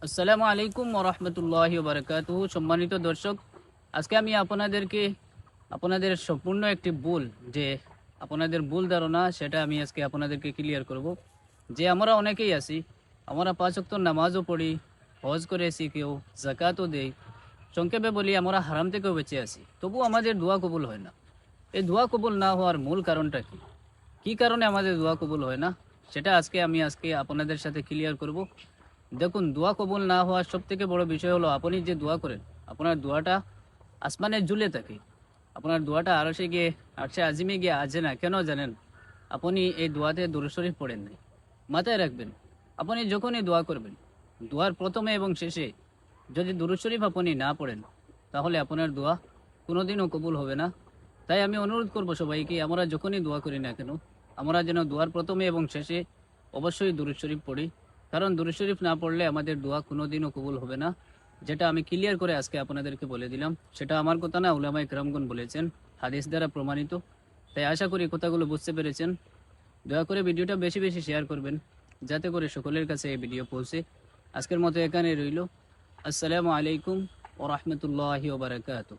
আসসালামু আলাইকুম ওরহমতুল্লাহি ওবারাকাতুহু। সম্মানিত দর্শক, আজকে আমি আপনাদের সম্পূর্ণ একটি ভুল যে আপনাদের ভুল ধারণা সেটা আমি আজকে আপনাদেরকে ক্লিয়ার করব। যে আমরা অনেকেই আছি, আমরা 5 ওয়াক্ত নামাজও পড়ি, হজ করেছি, কেউ জাকাতও দেই, সংক্ষেপে বলি আমরা হারাম থেকেও বেঁচে আছি, তবু আমাদের দোয়া কবুল হয় না। এই দোয়া কবুল না হওয়ার মূল কারণটা কি? কি কারণে আমাদের দোয়া কবুল হয় না, সেটা আমি আজকে আপনাদের সাথে ক্লিয়ার করব। দেখুন, দোয়া কবুল না হওয়ার সব থেকে বড় বিষয় হলো আপনি যে দোয়া করেন, আপনার দোয়াটা আসমানে ঝুলে থাকে। আপনার দোয়াটা আরশে আজিমে গিয়ে আছে না কেন জানেন? আপনি এই দোয়াতে দুরূদ শরীফ পড়েন নাই। মাথায় রাখবেন, আপনি যখনই দোয়া করবেন, দোয়ার প্রথমে এবং শেষে যদি দুরূদ শরীফ আপনি না পড়েন, তাহলে আপনার দোয়া কোনোদিনও কবুল হবে না। তাই আমি অনুরোধ করব সবাইকে, আমরা যখনই দোয়া করি না কেন, আমরা যেন দোয়ার প্রথমে এবং শেষে অবশ্যই দুরূদ শরীফ পড়ি। কারণ দুরূদ শরীফ না পড়লে আমাদের দোয়া কোনোদিনও কবুল হবে না। যেটা আমি ক্লিয়ার করে আজকে আপনাদেরকে বলে দিলাম, সেটা আমার কথা না, উলামায়ে কেরামগণ বলেছেন, হাদিস দ্বারা প্রমাণিত। তাই আশা করি কথাগুলো বুঝতে পেরেছেন। দয়া করে ভিডিওটা বেশি বেশি শেয়ার করবেন, যাতে করে সকলের কাছে এই ভিডিও পৌঁছে। আজকের মতো এখানে রইল। আসসালামু আলাইকুম ওরহমতুল্লাহি ওবারাকাতুহু।